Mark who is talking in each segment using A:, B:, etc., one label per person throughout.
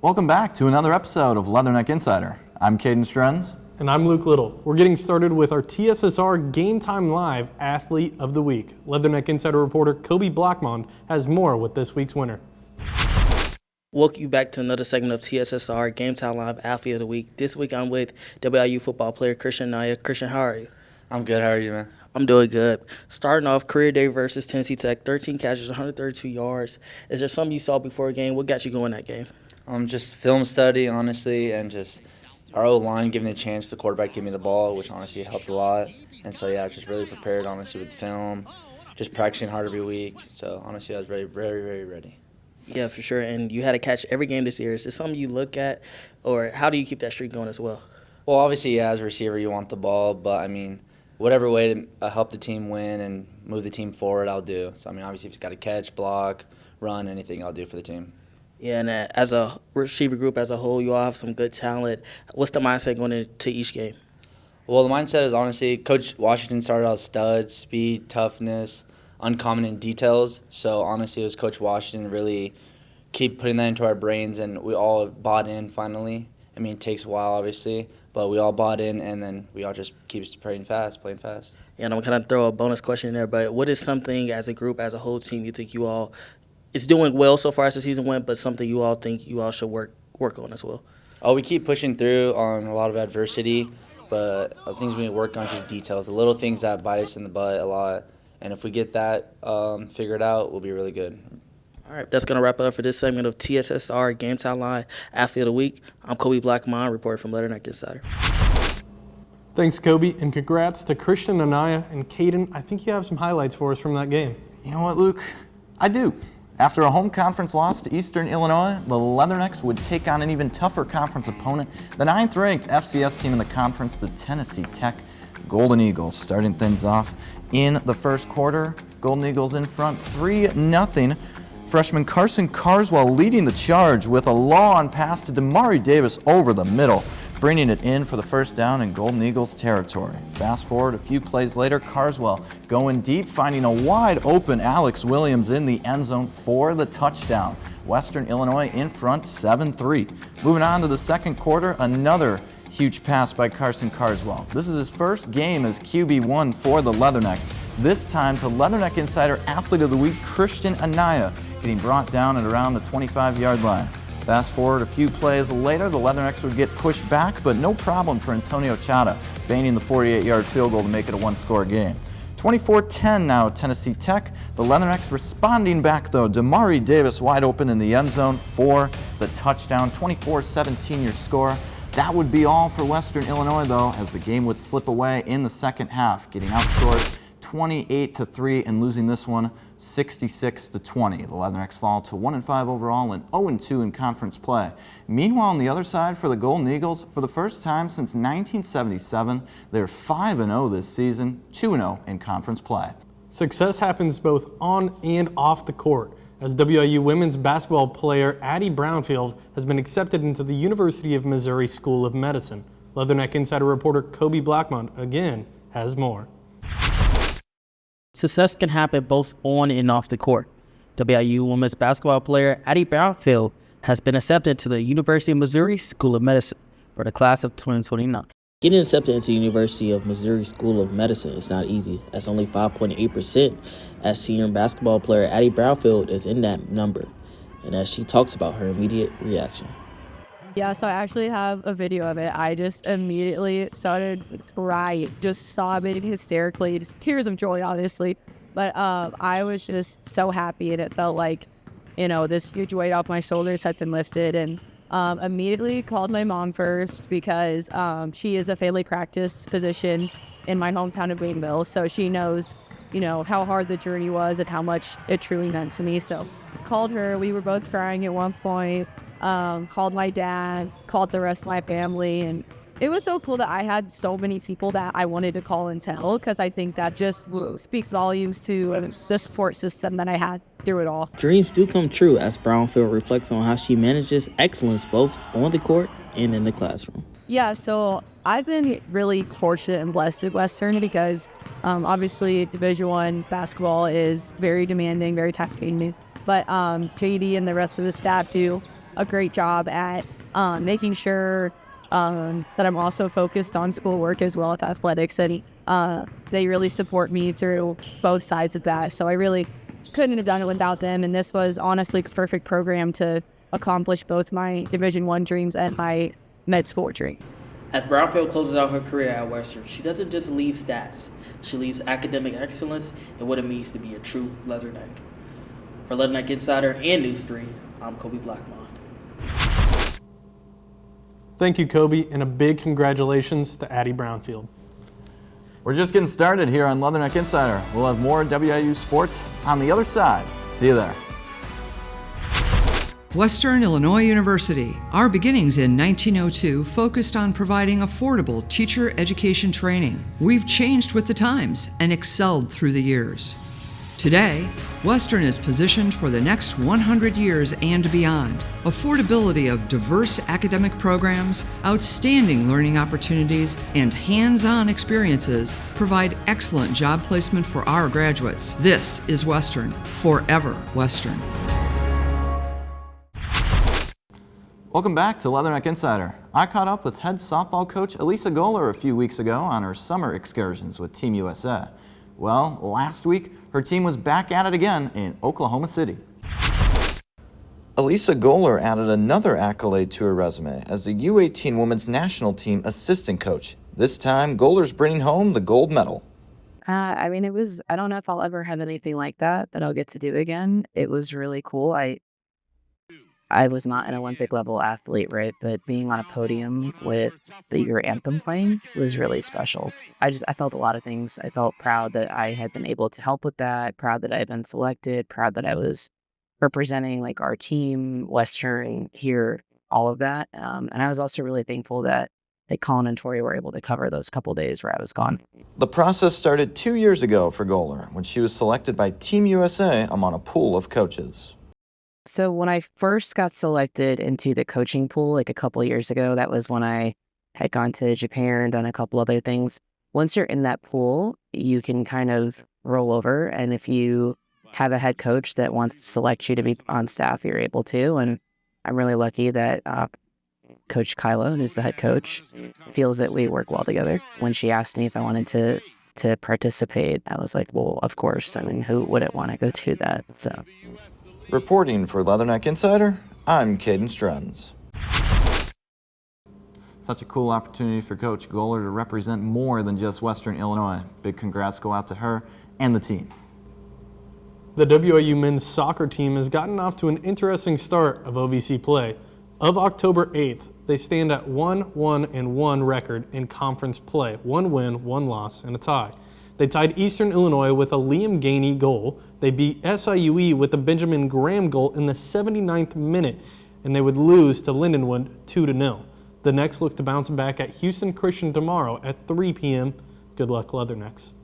A: Welcome back to another episode of Leatherneck Insider. I'm Caden Strenz.
B: And I'm Luke Little. We're getting started with our TSSR Game Time Live Athlete of the Week. Leatherneck Insider reporter Kobe Blackmond has more with this week's winner.
C: Welcome you back to another segment of TSSR Game Time Live Athlete of the Week. This week I'm with WIU football player Christian Anaya. Christian, how are you?
D: I'm good. How are you, man?
C: I'm doing good. Starting off, career day versus Tennessee Tech, 13 catches, 132 yards. Is there something you saw before a game? What got you going that game?
D: Just film study, honestly, and just our O-line giving the chance for the quarterback to give me the ball, which honestly helped a lot. And so, yeah, just really prepared, honestly, with film, just practicing hard every week. So, honestly, I was ready, very, very ready.
C: Yeah, for sure. And you had to catch every game this year. Is this something you look at, or how do you keep that streak going as well?
D: Well, obviously, yeah, as a receiver, you want the ball, but, I mean, whatever way to help the team win and move the team forward, I'll do. So, I mean, obviously, if it's got to catch, block, run, anything, I'll do for the team.
C: Yeah, and as a receiver group as a whole, you all have some good talent. What's the mindset going into each game?
D: Well, the mindset is, honestly, Coach Washington started out studs, speed, toughness, uncommon in details. So, honestly, it was Coach Washington really keep putting that into our brains, and we all bought in finally. I mean, it takes a while, obviously, but we all bought in, and then we all just keep playing fast.
C: Yeah, and I'm going to throw a bonus question in there, but what is something as a group, as a whole team, you think you all is doing well so far as the season went, but something you all think you all should work on as well?
D: Oh, we keep pushing through on a lot of adversity, but things we need to work on is just details, the little things that bite us in the butt a lot. And if we get that figured out, we'll be really good.
C: All right, that's going to wrap it up for this segment of TSSR Game Time Live Athlete of the Week. I'm Kobe Blackmon, reporter from Leatherneck Insider.
B: Thanks, Kobe, and congrats to Christian Anaya and Caden. I think you have some highlights for us from that game.
A: You know what, Luke? I do. After a home conference loss to Eastern Illinois, the Leathernecks would take on an even tougher conference opponent, the 9th-ranked FCS team in the conference, the Tennessee Tech Golden Eagles. Starting things off in the first quarter, Golden Eagles in front 3-0. Freshman Carson Carswell leading the charge with a long pass to Damari Davis over the middle, bringing it in for the first down in Golden Eagles territory. Fast forward a few plays later, Carswell going deep, finding a wide open Alex Williams in the end zone for the touchdown. Western Illinois in front 7-3. Moving on to the second quarter, another huge pass by Carson Carswell. This is his first game as QB1 for the Leathernecks. This time to Leatherneck Insider Athlete of the Week, Christian Anaya, getting brought down at around the 25-yard line. Fast forward a few plays later, the Leathernecks would get pushed back, but no problem for Antonio Chata, banging the 48-yard field goal to make it a one-score game. 24-10 now, Tennessee Tech. The Leathernecks responding back, though. Damari Davis wide open in the end zone for the touchdown. 24-17 your score. That would be all for Western Illinois, though, as the game would slip away in the second half, getting outscored 28-3 and losing this one 66-20. The Leathernecks fall to 1-5 overall and 0-2 in conference play. Meanwhile, on the other side for the Golden Eagles, for the first time since 1977, they're 5-0 this season, 2-0 in conference play.
B: Success happens both on and off the court, as WIU women's basketball player Addie Brownfield has been accepted into the University of Missouri School of Medicine. Leatherneck Insider reporter Kobe Blackmon again has more.
E: Success can happen both on and off the court. WIU women's basketball player Addie Brownfield has been accepted to the University of Missouri School of Medicine for the class of 2029.
C: Getting accepted into the University of Missouri School of Medicine is not easy, as only 5.8% as senior basketball player Addie Brownfield is in that number, and as she talks about her immediate reaction.
F: Yeah, so I actually have a video of it. I just immediately started crying, just sobbing hysterically, just tears of joy, honestly. But I was just so happy, and it felt like, this huge weight off my shoulders had been lifted. And immediately called my mom first because she is a family practice physician in my hometown of Greenville. So she knows, how hard the journey was and how much it truly meant to me. So called her. We were both crying at one point. Called my dad, called the rest of my family, and it was so cool that I had so many people that I wanted to call and tell, because I think that just speaks volumes to the support system that I had through it all.
C: Dreams do come true, as Brownfield reflects on how she manages excellence both on the court and in the classroom.
F: Yeah, so I've been really fortunate and blessed at Western because obviously Division I basketball is very demanding, very taxing, but JD and the rest of the staff do a great job at making sure that I'm also focused on schoolwork as well as athletics, and they really support me through both sides of that. So I really couldn't have done it without them, and this was honestly the perfect program to accomplish both my Division I dreams and my med school dream.
C: As Brownfield closes out her career at Western, she doesn't just leave stats. She leaves academic excellence and what it means to be a true Leatherneck. For Leatherneck Insider and News 3, I'm Kobe Blackmon.
B: Thank you, Kobe, and a big congratulations to Addie Brownfield.
A: We're just getting started here on Leatherneck Insider. We'll have more WIU sports on the other side. See you there.
G: Western Illinois University. Our beginnings in 1902 focused on providing affordable teacher education training. We've changed with the times and excelled through the years. Today, Western is positioned for the next 100 years and beyond. Affordability of diverse academic programs, outstanding learning opportunities, and hands-on experiences provide excellent job placement for our graduates. This is Western, forever Western.
A: Welcome back to Leatherneck Insider. I caught up with head softball coach Elisa Goller a few weeks ago on her summer excursions with Team USA. Well, last week, her team was back at it again in Oklahoma City. Elisa Goller added another accolade to her resume as the U18 Women's National Team assistant coach. This time, Goller's bringing home the gold medal.
H: I don't know if I'll ever have anything like that I'll get to do again. It was really cool. I was not an Olympic level athlete, right? But being on a podium with your anthem playing was really special. I felt a lot of things. I felt proud that I had been able to help with that, proud that I had been selected, proud that I was representing like our team, Western here, all of that. And I was also really thankful that Colin and Tori were able to cover those couple days where I was gone.
A: The process started 2 years ago for Goller when she was selected by Team USA among a pool of coaches.
H: So when I first got selected into the coaching pool, like a couple of years ago, that was when I had gone to Japan and done a couple other things. Once you're in that pool, you can kind of roll over. And if you have a head coach that wants to select you to be on staff, you're able to. And I'm really lucky that Coach Kyla, who's the head coach, feels that we work well together. When she asked me if I wanted to participate, I was like, well, of course. I mean, who wouldn't want to go do that? So.
A: Reporting for Leatherneck Insider, I'm Caden Struns. Such a cool opportunity for Coach Goller to represent more than just Western Illinois. Big congrats go out to her and the team.
B: The WIU men's soccer team has gotten off to an interesting start of OVC play. Of October 8th, they stand at 1-1-1 record in conference play. 1 win, 1 loss, and a tie. They tied Eastern Illinois with a Liam Gainey goal. They beat SIUE with a Benjamin Graham goal in the 79th minute, and they would lose to Lindenwood 2-0. The Necks look to bounce back at Houston Christian tomorrow at 3 p.m. Good luck, Leathernecks.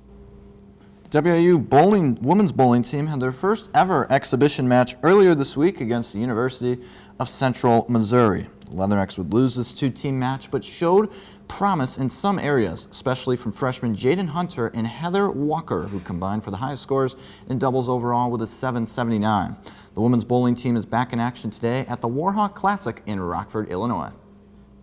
A: WIU women's bowling team had their first ever exhibition match earlier this week against the University of Central Missouri. The Leathernecks would lose this two-team match, but showed promise in some areas, especially from freshmen Jaden Hunter and Heather Walker, who combined for the highest scores in doubles overall with a 779. The women's bowling team is back in action today at the Warhawk Classic in Rockford, Illinois.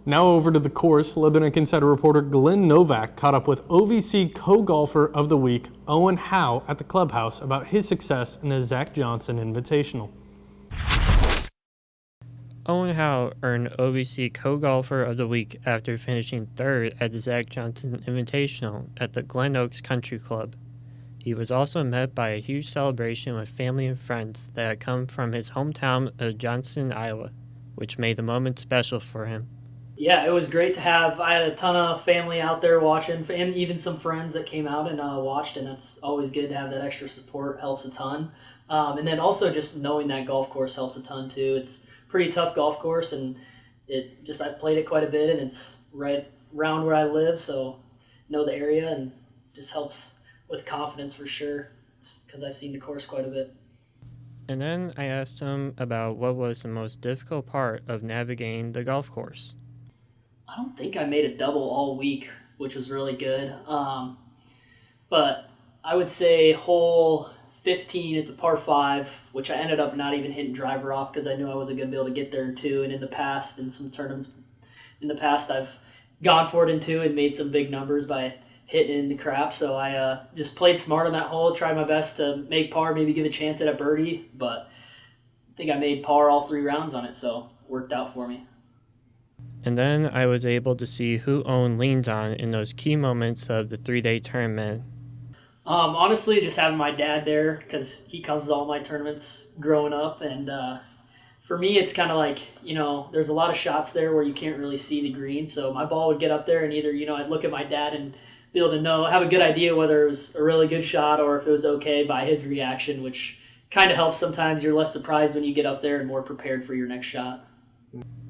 B: Now over to the course, Leatherneck Insider reporter Glenn Novak caught up with OVC co-golfer of the week, Owen Howe, at the clubhouse about his success in the Zach Johnson Invitational.
I: Owen Howe earned OVC Co-Golfer of the Week after finishing third at the Zach Johnson Invitational at the Glen Oaks Country Club. He was also met by a huge celebration with family and friends that had come from his hometown of Johnston, Iowa, which made the moment special for him.
J: Yeah, it was great to have. I had a ton of family out there watching, and even some friends that came out and watched, and that's always good to have that extra support. Helps a ton. And then also just knowing that golf course helps a ton too. It's pretty tough golf course, and I've played it quite a bit, and it's right around where I live, so know the area, and just helps with confidence for sure, because I've seen the course quite a bit.
I: And then I asked him about what was the most difficult part of navigating the golf course.
J: I don't think I made a double all week, which was really good. But I would say hole 15. It's a par 5, which I ended up not even hitting driver off because I knew I wasn't going to be able to get there in 2. And in the past, in some tournaments in the past, I've gone for it in 2 and made some big numbers by hitting in the crap. So I just played smart on that hole, tried my best to make par, maybe give a chance at a birdie, but I think I made par all 3 rounds on it, so it worked out for me.
I: And then I was able to see who Owen leans on in those key moments of the 3-day tournament.
J: Honestly, just having my dad there because he comes to all my tournaments growing up. And for me, it's kind of like, there's a lot of shots there where you can't really see the green. So my ball would get up there and either, I'd look at my dad and be able to have a good idea whether it was a really good shot or if it was okay by his reaction, which kind of helps sometimes. You're less surprised when you get up there and more prepared for your next shot.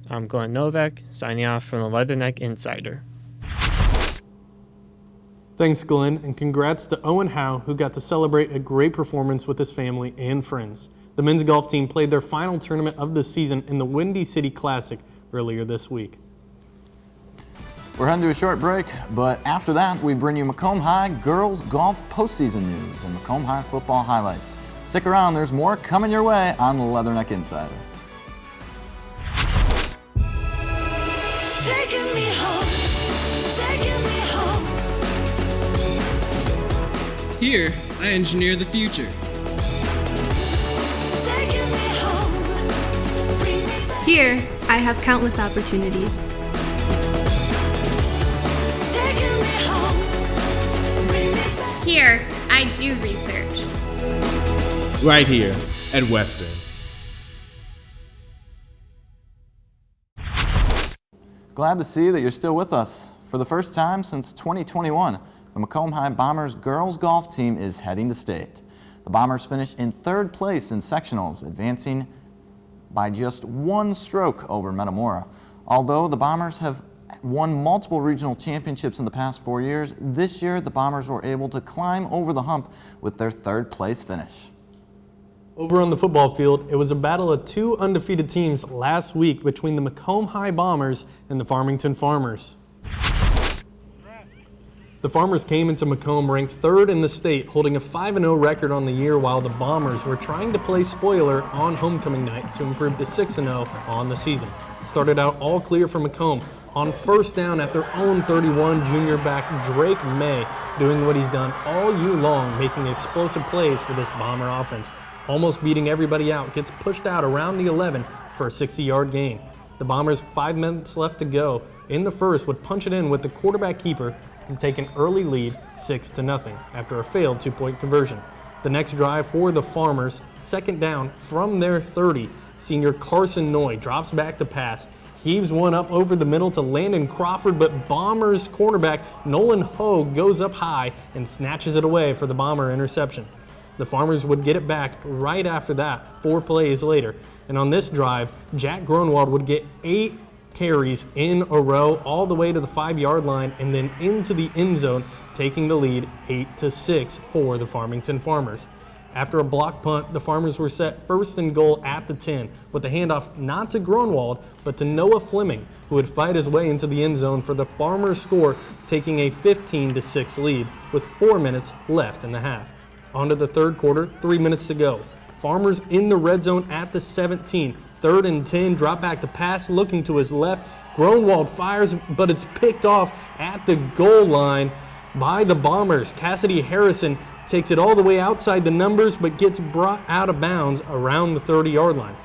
I: I'm Glenn Novak, signing off from the Leatherneck Insider.
B: Thanks, Glenn, and congrats to Owen Howe, who got to celebrate a great performance with his family and friends. The men's golf team played their final tournament of the season in the Windy City Classic earlier this week.
A: We're heading to a short break, but after that, we bring you Macomb High girls golf postseason news and Macomb High football highlights. Stick around, there's more coming your way on the Leatherneck Insider.
K: Taking me home, taking me home.
L: Here, I engineer the future.
K: Taking me home. Bring me back.
M: Here, I have countless opportunities.
K: Taking me home. Bring me back.
M: Here, I do research.
L: Right here at Western.
A: Glad to see that you're still with us. For the first time since 2021, the Macomb High Bombers girls golf team is heading to state. The Bombers finished in 3rd place in sectionals, advancing by just 1 stroke over Metamora. Although the Bombers have won multiple regional championships in the past 4 years, this year the Bombers were able to climb over the hump with their 3rd place finish.
B: Over on the football field, it was a battle of 2 undefeated teams last week between the Macomb High Bombers and the Farmington Farmers. The Farmers came into Macomb ranked 3rd in the state, holding a 5-0 record on the year, while the Bombers were trying to play spoiler on homecoming night to improve to 6-0 on the season. Started out all clear for Macomb on first down at their own 31, junior back Drake May doing what he's done all year long, making explosive plays for this Bomber offense. Almost beating everybody out, gets pushed out around the 11 for a 60-yard gain. The Bombers, 5 minutes left to go in the first, would punch it in with the quarterback keeper to take an early lead 6-0 after a failed 2-point conversion. The next drive for the Farmers, 2nd down from their 30. Senior Carson Noy drops back to pass, heaves one up over the middle to Landon Crawford, but Bombers cornerback Nolan Ho goes up high and snatches it away for the Bomber interception. The Farmers would get it back right after that, 4 plays later. And on this drive, Jack Gronwald would get 8 carries in a row all the way to the 5-yard line and then into the end zone, taking the lead 8-6 for the Farmington Farmers. After a block punt, the Farmers were set 1st and goal at the 10, with the handoff not to Gronwald, but to Noah Fleming, who would fight his way into the end zone for the Farmers score, taking a 15-6 lead with 4 minutes left in the half. On to the 3rd quarter, 3 minutes to go. Farmers in the red zone at the 17. 3rd and 10, drop back to pass, looking to his left. Gronwald fires, but it's picked off at the goal line by the Bombers. Cassidy Harrison takes it all the way outside the numbers, but gets brought out of bounds around the 30-yard line.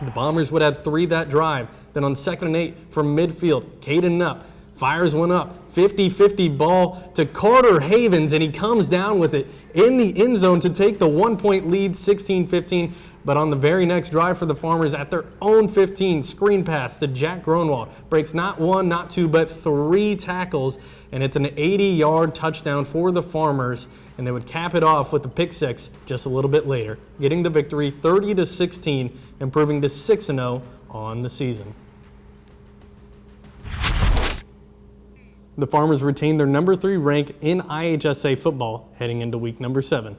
B: The Bombers would add 3 that drive. Then on 2nd and 8 from midfield, Caden Nupp fires one up. 50-50 ball to Carter Havens, and he comes down with it in the end zone to take the 1-point lead, 16-15. But on the very next drive for the Farmers at their own 15, screen pass to Jack Gronwald. Breaks not 1, not 2, but 3 tackles, and it's an 80-yard touchdown for the Farmers, and they would cap it off with the pick 6 just a little bit later, getting the victory 30-16, improving to 6-0 on the season. The Farmers retained their number 3 rank in IHSA football heading into week number 7.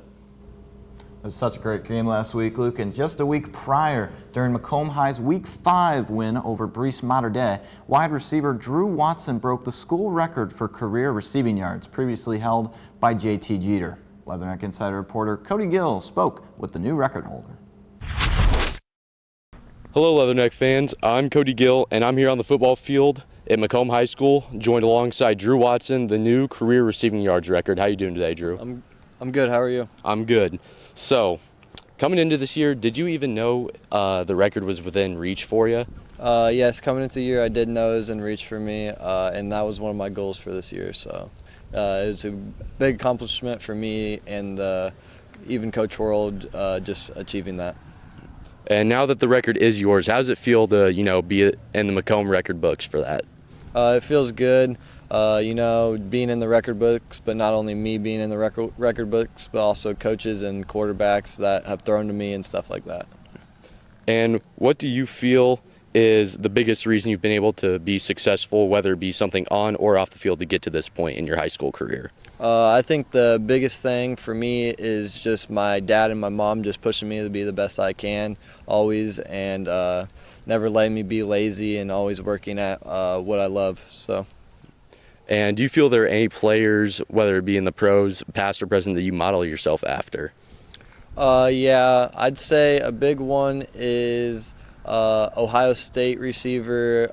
A: It was such a great game last week, Luke, and just a week prior, during Macomb High's Week 5 win over Breese Mater Dei, wide receiver Drew Watson broke the school record for career receiving yards, previously held by J.T. Jeter. Leatherneck Insider reporter Cody Gill spoke with the new record holder.
N: Hello, Leatherneck fans. I'm Cody Gill, and I'm here on the football field at Macomb High School, joined alongside Drew Watson, the new career receiving yards record. How you doing today, Drew?
O: I'm good. How are you?
N: I'm good. So, coming into this year, did you even know the record was within reach for you?
O: Yes, coming into the year, I did know it was in reach for me, and that was one of my goals for this year. So it was a big accomplishment for me and even Coach World just achieving that.
N: And now that the record is yours, how does it feel to, be in the Macomb record books for that?
O: It feels good, being in the record books, but not only me being in the record books, but also coaches and quarterbacks that have thrown to me and stuff like that.
N: And what do you feel is the biggest reason you've been able to be successful, whether it be something on or off the field, to get to this point in your high school career?
O: I think the biggest thing for me is just my dad and my mom just pushing me to be the best I can always, and never letting me be lazy and always working at what I love. So.
N: And do you feel there are any players, whether it be in the pros, past or present, that you model yourself after?
O: Yeah, I'd say a big one is Ohio State receiver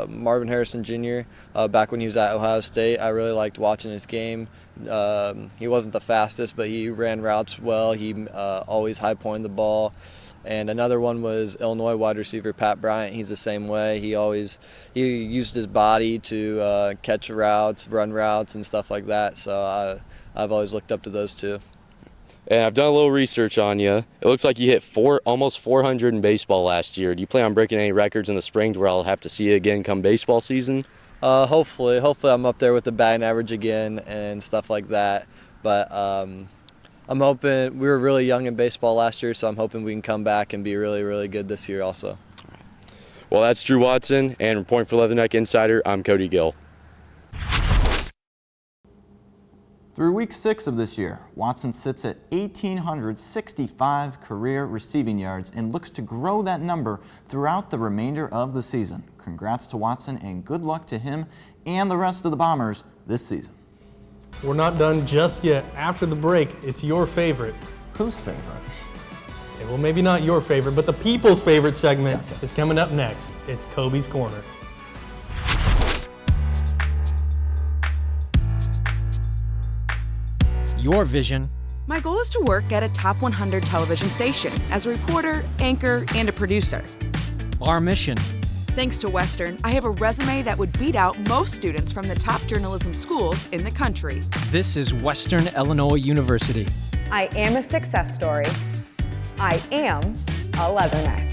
O: Marvin Harrison Jr. Back when he was at Ohio State, I really liked watching his game. He wasn't the fastest, but he ran routes well. He always high-pointed the ball. And another one was Illinois wide receiver Pat Bryant. He's the same way. He used his body to catch routes, run routes, and stuff like that. So I've always looked up to those two.
N: And I've done a little research on you. It looks like you hit almost 400 in baseball last year. Do you plan on breaking any records in the spring to where I'll have to see you again come baseball season?
O: Hopefully I'm up there with the batting average again and stuff like that. But I'm hoping, we were really young in baseball last year, so I'm hoping we can come back and be really, really good this year also.
N: Well, that's Drew Watson, and reporting for Leatherneck Insider, I'm Cody Gill.
A: Through week 6 of this year, Watson sits at 1,865 career receiving yards and looks to grow that number throughout the remainder of the season. Congrats to Watson and good luck to him and the rest of the Bombers this season.
B: We're not done just yet. After the break, it's your favorite.
A: Whose favorite?
B: Okay, well, maybe not your favorite, but the people's favorite segment is coming up next. It's Kobe's Corner.
P: Your vision.
Q: My goal is to work at a top 100 television station as a reporter, anchor, and a producer.
P: Our mission.
Q: Thanks to Western, I have a resume that would beat out most students from the top journalism schools in the country.
P: This is Western Illinois University.
R: I am a success story. I am a Leatherneck.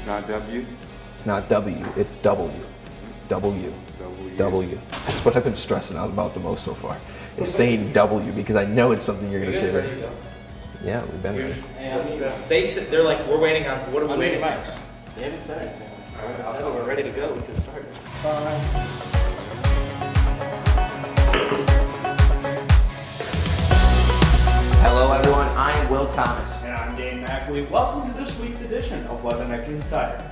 S: Not W? It's not W, it's W. W. W. That's what I've been stressing out about the most so far. It's saying W because I know it's something you're going to say right. Yeah, we've been there.
T: They're like, we're waiting on, what are we waiting on?
U: They haven't said anything. I thought we're ready to go. We can start.
V: Hello everyone, I am Will Thomas.
T: And I'm Dane Mackley. Welcome to this week's edition of Leatherneck Insider.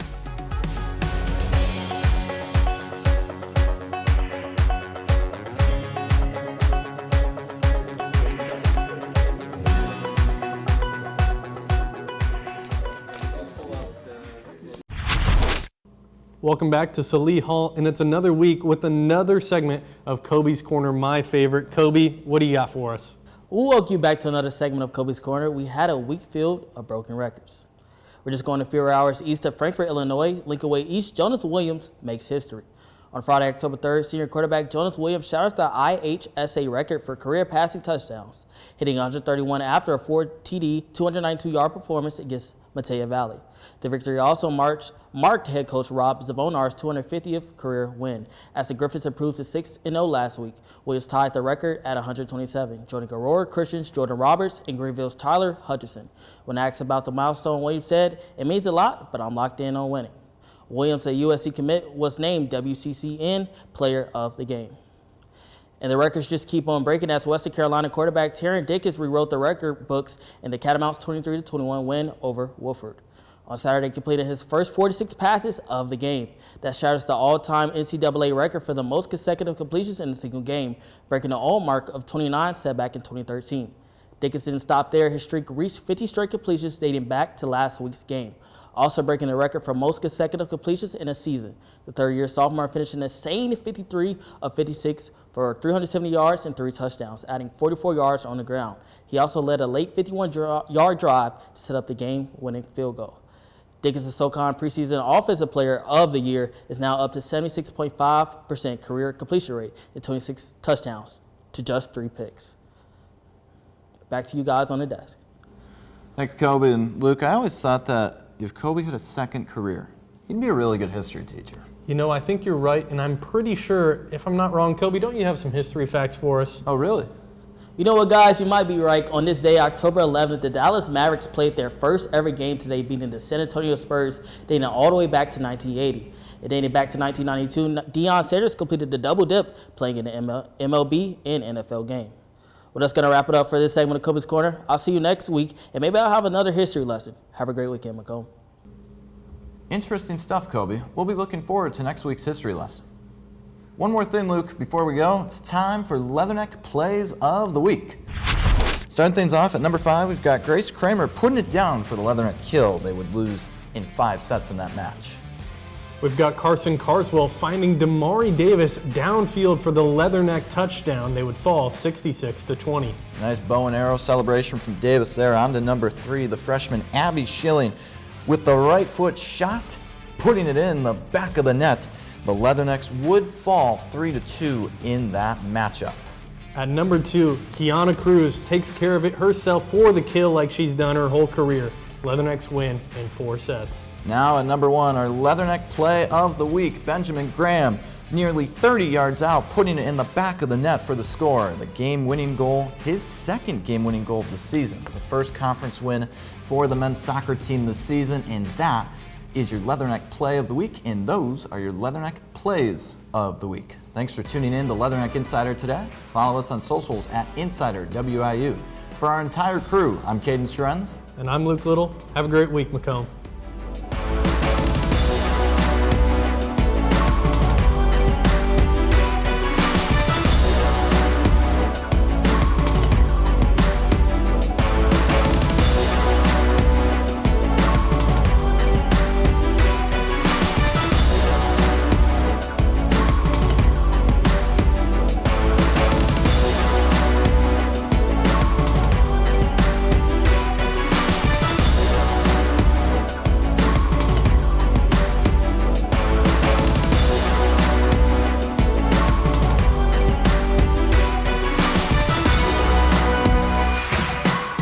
B: Welcome back to Salih Hall, and it's another week with another segment of Kobe's Corner, my favorite. Kobe, what do you got for us?
E: We'll welcome you back to another segment of Kobe's Corner. We had a week filled of broken records. We're just going a few hours east of Frankfort, Illinois. Lincoln Way East, Jonas Williams makes history. On Friday, October 3rd, senior quarterback Jonas Williams shattered the IHSA record for career passing touchdowns, hitting 131 after a 4-TD, 292-yard performance against Matea Valley. The victory also marked head coach Rob Zavonar's 250th career win, as the Griffins improved to 6-0 last week. Williams tied the record at 127, joining Aurora Christian's Jordan Roberts and Greenville's Tyler Hutcherson. When asked about the milestone, Williams said, "It means a lot, but I'm locked in on winning." Williams, a USC commit, was named WCCN Player of the Game. And the records just keep on breaking as Western Carolina quarterback Taryn Dickens rewrote the record books in the Catamounts' 23-21 win over Wofford. On Saturday, completed his first 46 passes of the game. That shatters the all-time NCAA record for the most consecutive completions in a single game, breaking the old mark of 29 set back in 2013. Dickinson didn't stop there. His streak reached 50 straight completions dating back to last week's game, also breaking the record for most consecutive completions in a season. The third-year sophomore finished an insane 53 of 56 for 370 yards and 3 touchdowns, adding 44 yards on the ground. He also led a late 51-yard drive to set up the game-winning field goal. Dickinson's SoCon preseason Offensive Player of the Year is now up to 76.5% career completion rate and 26 touchdowns to just 3 picks. Back to you guys on the desk.
A: Thanks, Kobe. And Luke, I always thought that if Kobe had a second career, he'd be a really good history teacher.
B: You know, I think you're right, and I'm pretty sure, if I'm not wrong, Kobe, don't you have some history facts for us?
A: Oh, really?
E: You know what, guys? You might be right. On this day, October 11th, the Dallas Mavericks played their first ever game today, beating the San Antonio Spurs, dating all the way back to 1980. It dated back to 1992. Deion Sanders completed the double dip, playing in the MLB and NFL game. Well, that's going to wrap it up for this segment of Kobe's Corner. I'll see you next week, and maybe I'll have another history lesson. Have a great weekend, Macomb.
A: Interesting stuff, Kobe. We'll be looking forward to next week's history lesson. One more thing, Luke, before we go. It's time for Leatherneck Plays of the Week. Starting things off at number 5, we've got Grace Kramer putting it down for the Leatherneck kill. They would lose in 5 sets in that match.
B: We've got Carson Carswell finding Damari Davis downfield for the Leatherneck touchdown. They would fall 66-20.
A: Nice bow and arrow celebration from Davis there. On to number 3, the freshman Abby Schilling with the right foot shot, putting it in the back of the net. The Leathernecks would fall 3-2 in that matchup.
B: At number 2, Kiana Cruz takes care of it herself for the kill like she's done her whole career. Leathernecks win in 4 sets.
A: Now at number 1, our Leatherneck Play of the Week, Benjamin Graham, nearly 30 yards out, putting it in the back of the net for the score. The game-winning goal, his second game-winning goal of the season. The first conference win for the men's soccer team this season, and that is your Leatherneck Play of the Week, and those are your Leatherneck Plays of the Week. Thanks for tuning in to Leatherneck Insider today. Follow us on socials at InsiderWIU. For our entire crew, I'm Caden Strenz.
B: And I'm Luke Little. Have a great week, Macomb.